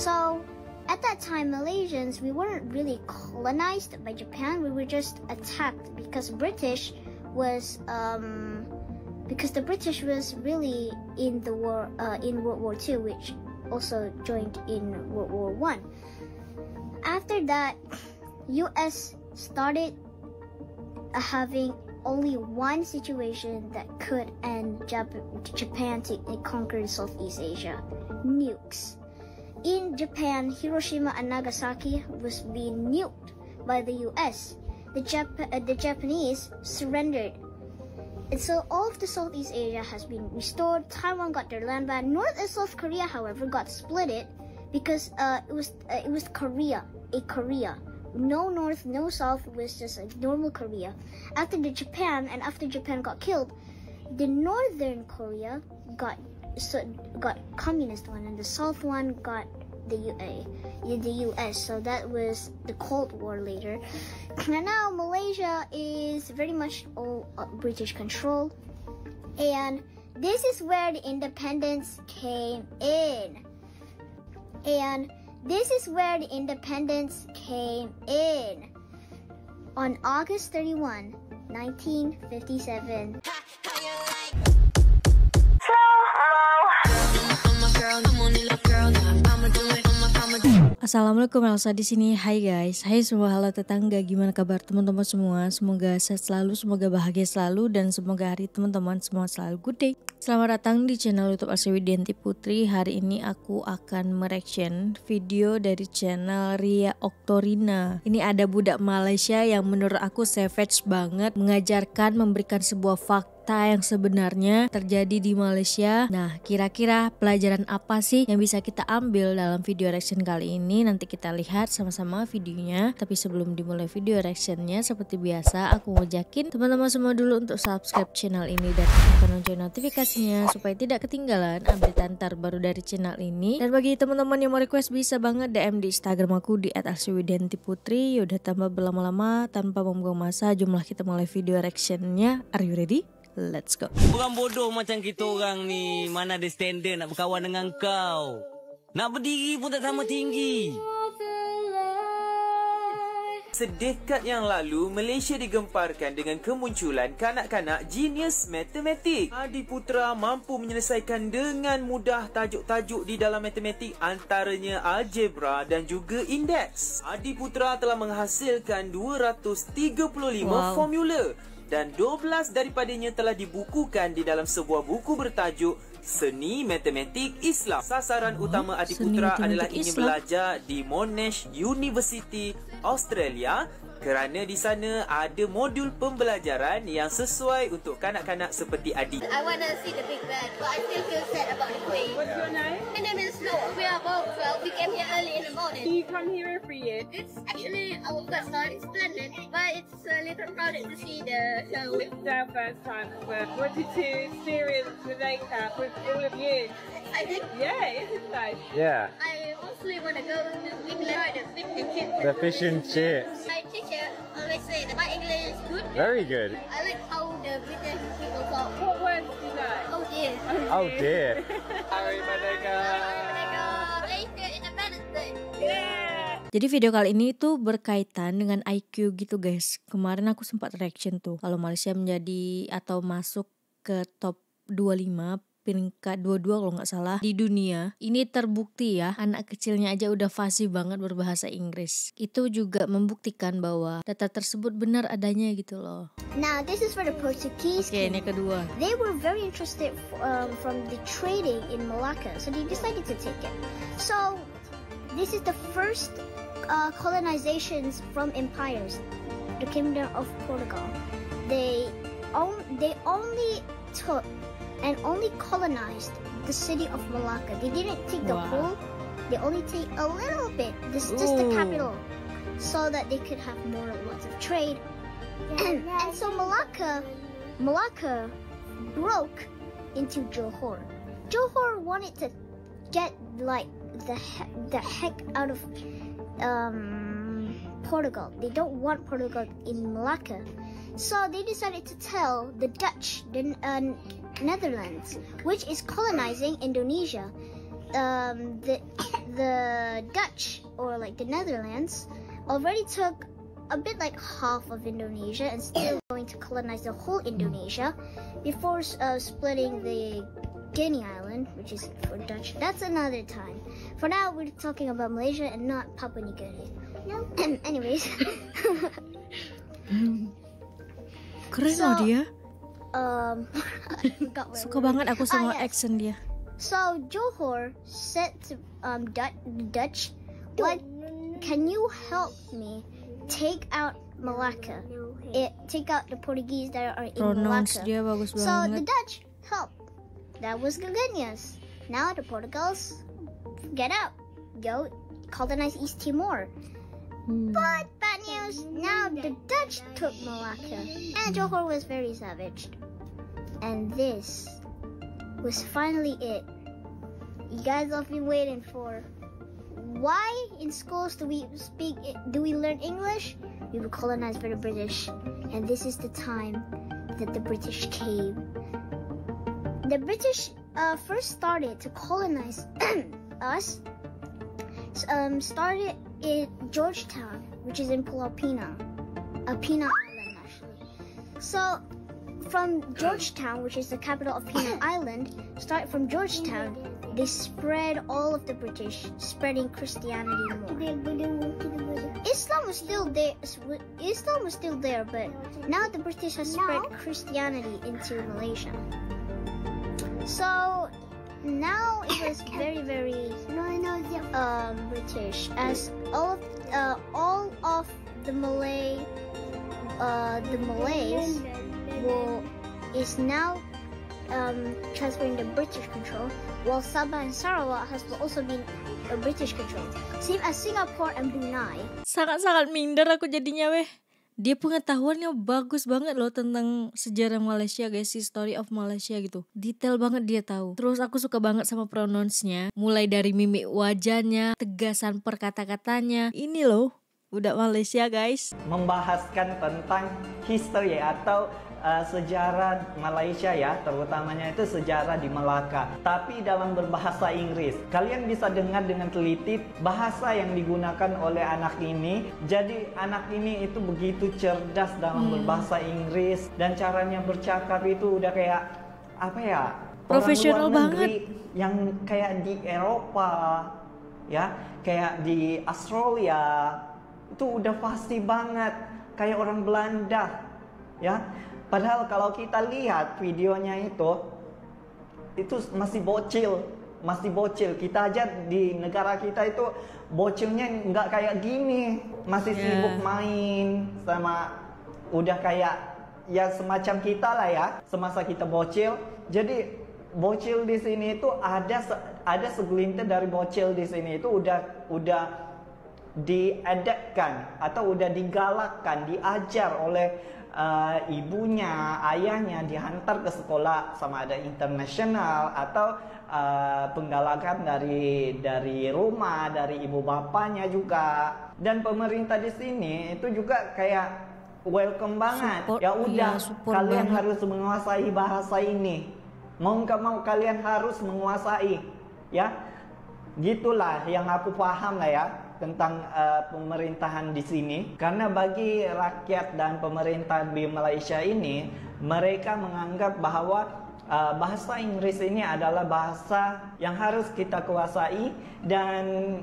So at that time, Malaysians, we weren't really colonized by Japan. We were just attacked because the British was really in the war in World War II, which also joined in World War I. After that, U.S. started having only one situation that could end Japan to conquer Southeast Asia: nukes. In Japan, Hiroshima and Nagasaki was being nuked by the U.S. The Japanese surrendered. And so all of the Southeast Asia has been restored. Taiwan got their land back. North and South Korea, however, got split because it was Korea, a Korea. No North, no South. It was just a normal Korea. After Japan got killed, the Northern Korea got communist one, and the South one got the U.S. So that was the Cold War later. And now Malaysia is very much all British controlled, and this is where the independence came in. On August 31, 1957. Assalamualaikum, Elsa di sini. Hai guys, hai semua, halo tetangga, gimana kabar teman-teman semua? Semoga sehat selalu, semoga bahagia selalu, dan semoga hari teman-teman semua selalu good day. Selamat datang di channel YouTube Elsa Widianti Putri. Hari ini aku akan mereaction video dari channel Ria Oktorina. Ini ada budak Malaysia yang menurut aku savage banget, mengajarkan, memberikan sebuah fakta yang sebenarnya terjadi di Malaysia. Nah, kira-kira pelajaran apa sih yang bisa kita ambil dalam video reaction kali ini? Nanti kita lihat sama-sama videonya. Tapi sebelum dimulai video reactionnya, seperti biasa aku ngajakin teman-teman semua dulu untuk subscribe channel ini dan aktifkan lonceng notifikasinya supaya tidak ketinggalan update terbaru dari channel ini. Dan bagi teman-teman yang mau request, bisa banget DM di Instagram aku di @elsawidiantiputri. Yaudah, tanpa berlama-lama, tanpa membuang masa, jumlah kita mulai video reactionnya. Are you ready? Let's go. Orang bodoh macam kita orang ni, mana ada standard nak berkawan dengan kau. Nak berdiri pun tak sama tinggi. Sedekat yang lalu, Malaysia digemparkan dengan kemunculan kanak-kanak genius matematik. Adiputra mampu menyelesaikan dengan mudah tajuk-tajuk di dalam matematik, antaranya algebra dan juga indeks. Adiputra telah menghasilkan 235 formula, dan 12 daripadanya telah dibukukan di dalam sebuah buku bertajuk Seni Matematik Islam. Sasaran utama Adiputra adalah ingin belajar di Monash University, Australia, kerana di sana ada modul pembelajaran yang sesuai untuk kanak-kanak seperti Adi. I want to see the Big Bang, but I still feel sad about the Queen. What's your name? My name is Noah. We are both 12. We came here early in the morning. Do you come here every year? It's actually our first time. It's splendid, but it's a little crowded to see the show. It's our first time. What did you experience the NACAP with all of you? I think. Yeah, isn't it? Yeah. I mostly want to go to England and fish and chips. The fish and chips. My teacher always say that my English is good. Very good. I like how the British people talk. What words do you know? Oh dear. Oh dear. Hari Merdeka. Malaysia Independence Day. Yeah. Jadi video kali ini tuh berkaitan dengan IQ gitu guys. Kemarin aku sempat reaction tuh kalau Malaysia menjadi atau masuk ke top 25, peringkat 22 kalau nggak salah di dunia. Ini terbukti ya, anak kecilnya aja udah fasih banget berbahasa Inggris. Itu juga membuktikan bahwa data tersebut benar adanya gitu loh. Now this is for the Portuguese. Oke, ini kedua. They were very interested from the trading in Malacca, so they decided to take it. So this is the first colonizations from empires, the Kingdom of Portugal. They only took and only colonized the city of Malacca. They didn't take the whole. They only take a little bit. This is just the capital, so that they could have lots of trade. And so Malacca broke into Johor. Johor wanted to get like the heck out of Portugal. They don't want Portugal in Malacca, so they decided to tell the Dutch, the Netherlands, which is colonizing Indonesia, the Dutch, or like the Netherlands, already took a bit like half of Indonesia and still going to colonize the whole Indonesia before splitting the Guinea Island, which is for Dutch. That's another time. For now, we're talking about Malaysia and not Papua New Guinea. No. Anyways. Keren loh dia. I forgot where Suka banget aku sama accent dia. So Johor said to Dutch, "What? Can you help me take out Malacca? Take out the Portuguese that are in Pronounce Malacca." dia bagus So the banget. Dutch helped. That was genius. Now the Portugals get out, go colonize East Timor. But bad news, now the Dutch took Malacca, and Johor was very savaged. And this was finally it. You guys have been waiting for. Why in schools do we learn English? We were colonized by the British, and this is the time that the British came. The British first started to colonize us. Started in Georgetown, which is in Pulau Pinang, Pinang Island actually. So from Georgetown, which is the capital of Pinang Island, start from Georgetown, they spread all of the British, spreading Christianity more. Islam was still there, but now the British has spread Christianity into Malaysia. So now it was very, very British, as all of the Malays is now transferring the British control, while Sabah and Sarawak has also been a British control, same as Singapore and Brunei. Sangat-sangat minder aku jadinya weh. Dia pengetahuannya bagus banget loh tentang sejarah Malaysia guys, history of Malaysia gitu. Detail banget dia tahu. Terus aku suka banget sama pronounce-nya. Mulai dari mimik wajahnya, tegasan perkata-katanya. Ini loh, udah Malaysia guys. Membahaskan tentang history atau sejarah Malaysia ya, terutamanya itu sejarah di Melaka. Tapi dalam berbahasa Inggris, kalian bisa dengar dengan teliti bahasa yang digunakan oleh anak ini. Jadi anak ini itu begitu cerdas dalam berbahasa Inggris, dan caranya bercakap itu udah kayak apa ya? Profesional banget. Yang kayak di Eropa, ya, kayak di Australia, itu udah pasti banget kayak orang Belanda, ya. Padahal kalau kita lihat videonya itu masih bocil. Kita aja di negara kita itu bocilnya nggak kayak gini, masih sibuk main sama, udah kayak ya semacam kita lah ya, semasa kita bocil. Jadi bocil di sini itu ada segelintir dari bocil di sini itu udah diadapkan atau udah digalakkan, diajar oleh ibunya, ayahnya, dihantar ke sekolah sama ada internasional atau penggalakan dari rumah, dari ibu bapaknya juga. Dan pemerintah di sini itu juga kayak welcome banget. Ya udah, kalian harus menguasai bahasa ini. Mau nggak mau kalian harus menguasai, ya. Gitulah yang aku paham lah ya tentang pemerintahan di sini. Karena bagi rakyat dan pemerintah di Malaysia ini, mereka menganggap bahwa bahasa Inggris ini adalah bahasa yang harus kita kuasai, dan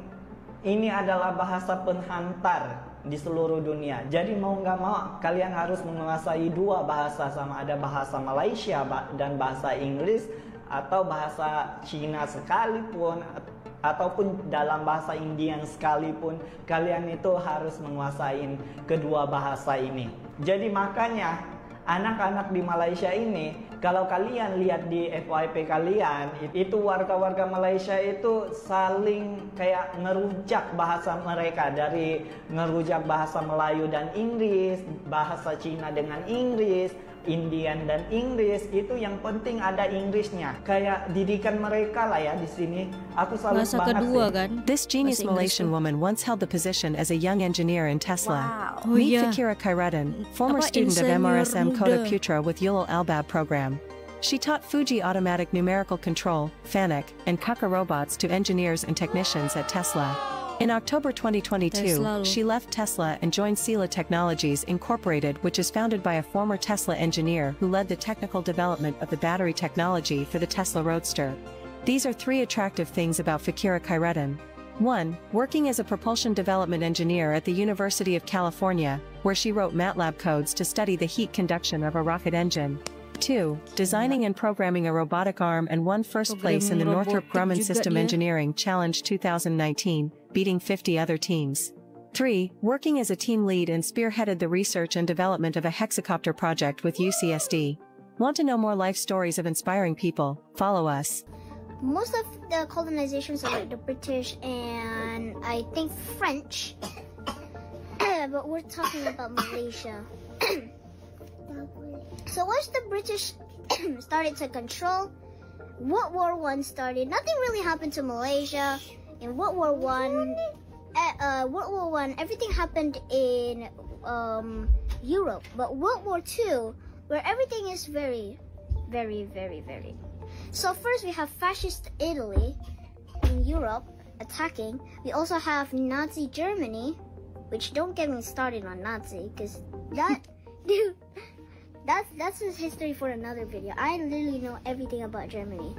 ini adalah bahasa penghantar di seluruh dunia. Jadi mau nggak mau kalian harus menguasai dua bahasa, sama ada bahasa Malaysia dan bahasa Inggris, atau bahasa Cina sekalipun, ataupun dalam bahasa Indian sekalipun, kalian itu harus menguasai kedua bahasa ini. Jadi makanya anak-anak di Malaysia ini, kalau kalian lihat di FYP kalian, itu warga-warga Malaysia itu saling kayak ngerujak bahasa mereka, dari ngerujak bahasa Melayu dan Inggris, bahasa Cina dengan Inggris, Indian dan Inggris. Itu yang penting ada Inggrisnya. Kayak didikan mereka lah ya di sini. Aku salut Bahasa banget kedua sih. kan. This genius Bahasa Inggris Malaysian tuh. woman once held the position as a young engineer in Tesla. Oh Meet iya. Fakira Khairuddin, former Apa, student of insinyur MRSM Kota muda. Putra with Ulul Albab program. She taught Fuji Automatic Numerical Control, FANUC, and KUKA robots to engineers and technicians at Tesla. In October 2022, Tesla. she left Tesla and joined Sila Technologies Incorporated, which is founded by a former Tesla engineer who led the technical development of the battery technology for the Tesla Roadster. These are 3 attractive things about Fakira Khaireddin. 1. Working as a propulsion development engineer at the University of California, where she wrote MATLAB codes to study the heat conduction of a rocket engine. 2. Designing and programming a robotic arm and won first place in the Northrop Grumman System Engineering Challenge 2019, beating 50 other teams. 3. Working as a team lead and spearheaded the research and development of a hexacopter project with UCSD. Want to know more life stories of inspiring people? Follow us. Most of the colonizations are like the British and I think French, but we're talking about Malaysia. So once the British started to control, World War I started. Nothing really happened to Malaysia. In World War I, everything happened in Europe. But World War II, where everything is very. So first we have fascist Italy in Europe attacking. We also have Nazi Germany, which don't get me started on Nazi, because that, dude, that's his history for another video. I literally know everything about Germany.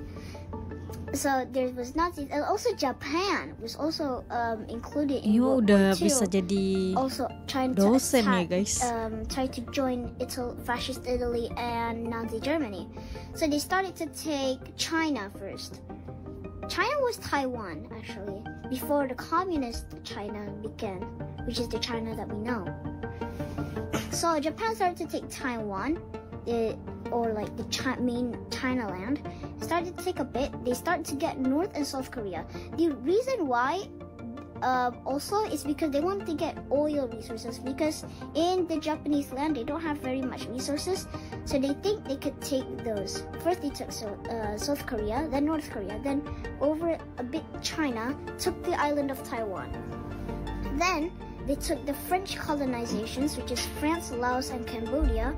So there was Nazis, and also Japan was also included in World War II. Bisa jadi also trying to dosen attack, ya guys. try to join fascist Italy and Nazi Germany. So they started to take China first. China was Taiwan actually before the communist China began, which is the China that we know. So Japan started to take Taiwan, or like the main China land. Started to take a bit. They started to get North and South Korea. The reason why also is because they wanted to get oil resources, because in the Japanese land they don't have very much resources, so they think they could take those. First they took South Korea, then North Korea, then over a bit China, took the island of Taiwan. Then they took the French colonizations, which is France, Laos, and Cambodia.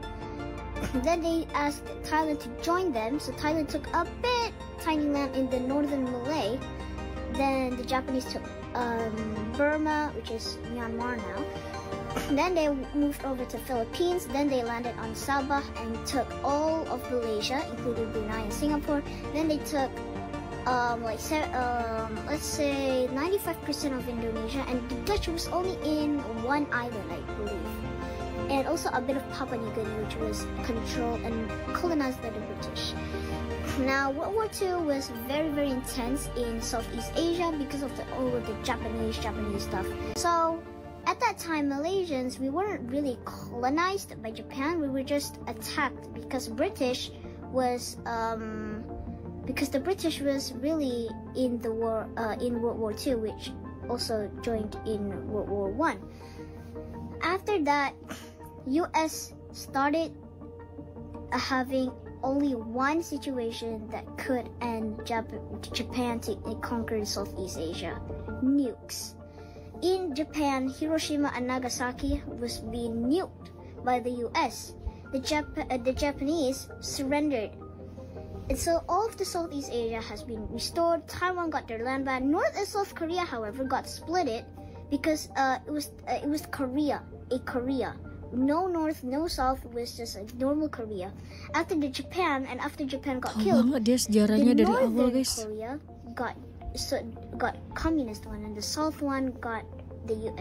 Then they asked Thailand to join them, so Thailand took a bit tiny land in the northern Malay. Then the Japanese took Burma, which is Myanmar now. Then they moved over to Philippines. Then they landed on Sabah and took all of Malaysia, including Brunei and Singapore. Then they took let's say 95% of Indonesia, and the Dutch was only in one island, I believe. And also a bit of Papua New Guinea, which was controlled and colonized by the British. Now, World War II was very intense in Southeast Asia because of all of the Japanese stuff. So, at that time, Malaysians, we weren't really colonized by Japan. We were just attacked because the British was really in the war in World War II, which also joined in World War I. After that, US started having only one situation that could end Japan to conquer Southeast Asia: nukes. In Japan, Hiroshima and Nagasaki was being nuked by the US. The Japanese surrendered. And so all of the Southeast Asia has been restored. Taiwan got their land back. North and South Korea, however, got split because it was Korea. No North, no South. It was just a normal Korea. After Japan got killed, the Northern Korea got communist one, and the South one got the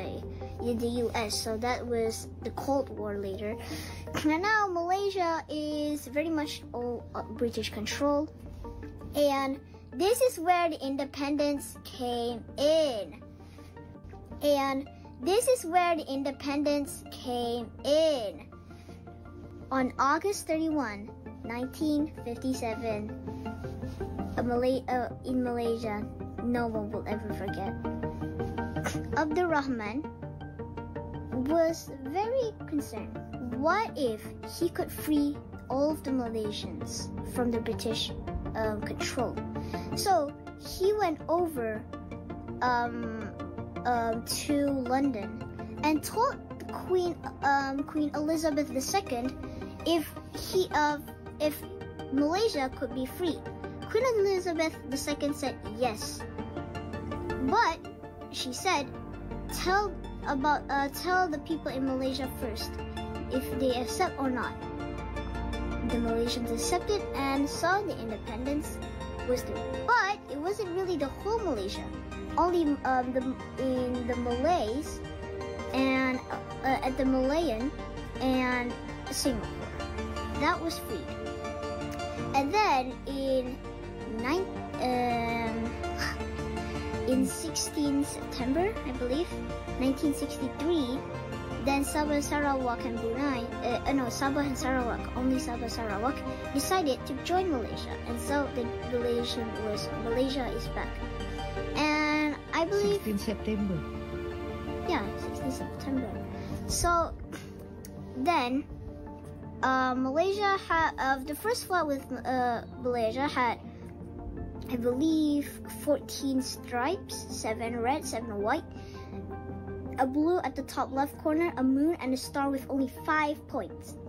US. So that was the Cold War later. And now Malaysia is very much all British controlled, and this is where the independence came in. On August 31, 1957, in Malaysia, no one will ever forget. Abdur Rahman was very concerned. What if he could free all of the Malaysians from the British control? So he went over to London and told Queen Elizabeth II if Malaysia could be freed. Queen Elizabeth II said yes, but she said, tell the people in Malaysia first if they accept or not. The Malaysians accepted and saw the independence was through. But it wasn't really the whole Malaysia. Only in the Malays and at the Malayan and Singapore. That was freed. And then in 16 September, I believe, 1963, then Sabah, Sarawak, and Brunei, Sabah and Sarawak, only Sabah, Sarawak, decided to join Malaysia, and so the relation was Malaysia is back. And I believe 16 September. Yeah, 16 September. So then Malaysia had the first flag with Malaysia had, I believe, 14 stripes, 7 red, 7 white, a blue at the top left corner, a moon, and a star with only 5 points.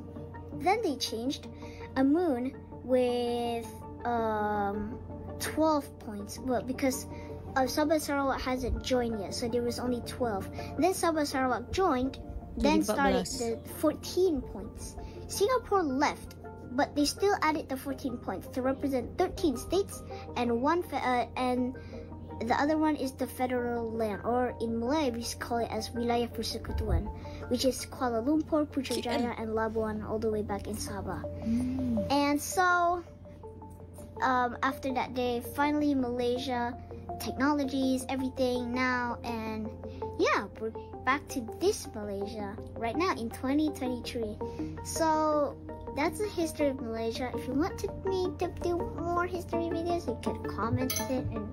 Then they changed a moon with 12 points. Well, because Sabah Sarawak hasn't joined yet, so there was only 12. Then Sabah Sarawak joined, then started the 14 points. Singapore left, but they still added the 14 points to represent 13 states and and the other one is the federal land, or in Malay we call it as Wilayah Persekutuan, which is Kuala Lumpur, Putrajaya, and Labuan, all the way back in Sabah. And so after that day, finally Malaysia, technologies, everything now, and yeah, we're back to this Malaysia right now in 2023. So that's the history of Malaysia. If you want me to do more history videos, you can comment it, and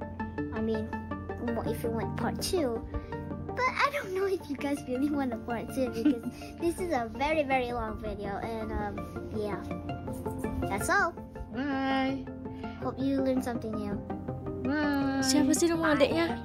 if you want part 2. But I don't know if you guys really want a part 2 because this is a very, very long video, and yeah, that's all. Bye. Hope you learned something new. Bye. Siapa sih nama adeknya?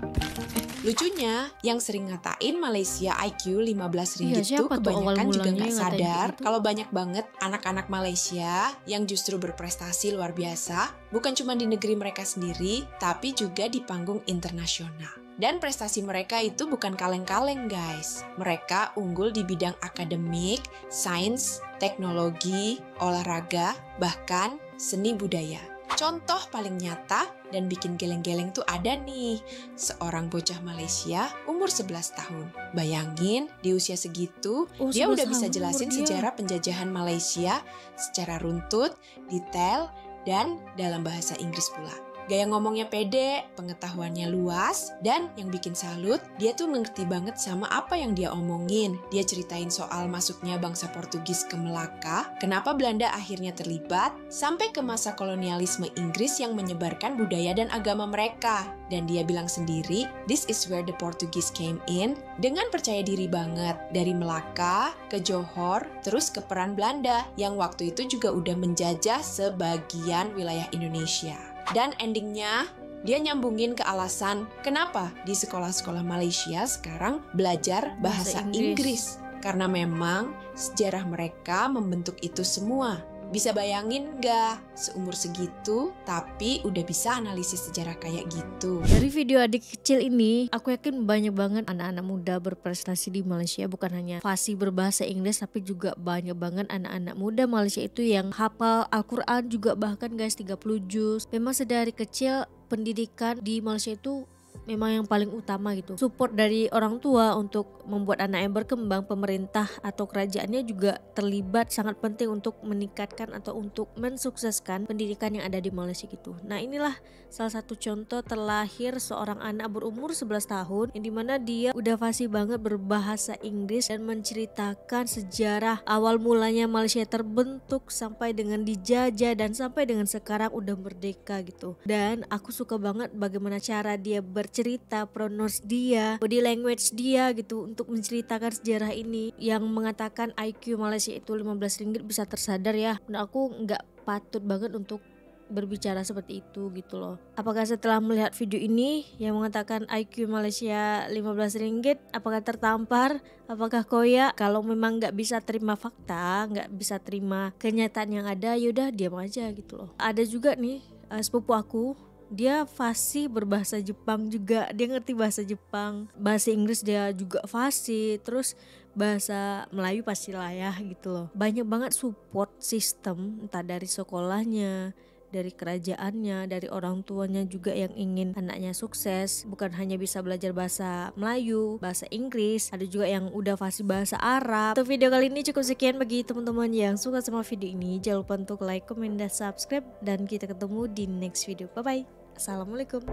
Lucunya, yang sering ngatain Malaysia IQ 15 ringgit Iya, tuh kebanyakan juga nggak sadar gitu? kalau banyak banget anak-anak Malaysia yang justru berprestasi luar biasa, bukan cuma di negeri mereka sendiri, tapi juga di panggung internasional. Dan prestasi mereka itu bukan kaleng-kaleng guys. Mereka unggul di bidang akademik, sains, teknologi, olahraga, bahkan seni budaya. Contoh paling nyata dan bikin geleng-geleng tuh ada nih, seorang bocah Malaysia umur 11 tahun. Bayangin di usia segitu, dia udah bisa jelasin sejarah penjajahan Malaysia secara runtut, detail, dan dalam bahasa Inggris pula. Gaya ngomongnya pede, pengetahuannya luas, dan yang bikin salut, dia tuh ngerti banget sama apa yang dia omongin. Dia ceritain soal masuknya bangsa Portugis ke Melaka, kenapa Belanda akhirnya terlibat, sampai ke masa kolonialisme Inggris yang menyebarkan budaya dan agama mereka. Dan dia bilang sendiri, this is where the Portuguese came in, dengan percaya diri banget. Dari Melaka, ke Johor, terus ke peran Belanda, yang waktu itu juga udah menjajah sebagian wilayah Indonesia. Dan endingnya, dia nyambungin ke alasan kenapa di sekolah-sekolah Malaysia sekarang belajar bahasa Inggris. Karena memang sejarah mereka membentuk itu semua. Bisa bayangin nggak, seumur segitu tapi udah bisa analisis sejarah kayak gitu. Dari video adik kecil ini, aku yakin banyak banget anak-anak muda berprestasi di Malaysia. Bukan hanya fasih berbahasa Inggris, tapi juga banyak banget anak-anak muda Malaysia itu yang hafal Al-Quran juga, bahkan guys 30 juz. Memang sedari kecil pendidikan di Malaysia itu memang yang paling utama gitu. Support dari orang tua untuk membuat anak yang berkembang, pemerintah atau kerajaannya juga terlibat sangat penting untuk meningkatkan atau untuk mensukseskan pendidikan yang ada di Malaysia gitu. Nah, inilah salah satu contoh terlahir seorang anak berumur 11 tahun yang dimana dia udah fasih banget berbahasa Inggris dan menceritakan sejarah awal mulanya Malaysia terbentuk sampai dengan dijajah dan sampai dengan sekarang udah merdeka gitu. Dan aku suka banget bagaimana cara dia bercerita, pronounce dia, body language dia gitu untuk menceritakan sejarah ini yang mengatakan IQ Malaysia itu 15 ringgit bisa tersadar ya. Nah, aku nggak patut banget untuk berbicara seperti itu gitu loh. Apakah setelah melihat video ini yang mengatakan IQ Malaysia 15 ringgit, apakah tertampar, apakah koyak? Kalau memang nggak bisa terima fakta, nggak bisa terima kenyataan yang ada, yaudah diam aja gitu loh. Ada juga nih sepupu aku, dia fasih berbahasa Jepang juga, dia ngerti bahasa Jepang, bahasa Inggris dia juga fasih, terus bahasa Melayu pastilah ya gitu loh. Banyak banget support system, entah dari sekolahnya, dari kerajaannya, dari orang tuanya juga yang ingin anaknya sukses, bukan hanya bisa belajar bahasa Melayu, bahasa Inggris, ada juga yang udah fasih bahasa Arab. Untuk video kali ini cukup sekian. Bagi teman-teman yang suka sama video ini, jangan lupa untuk like, comment, dan subscribe, dan kita ketemu di next video. Bye bye. Assalamualaikum.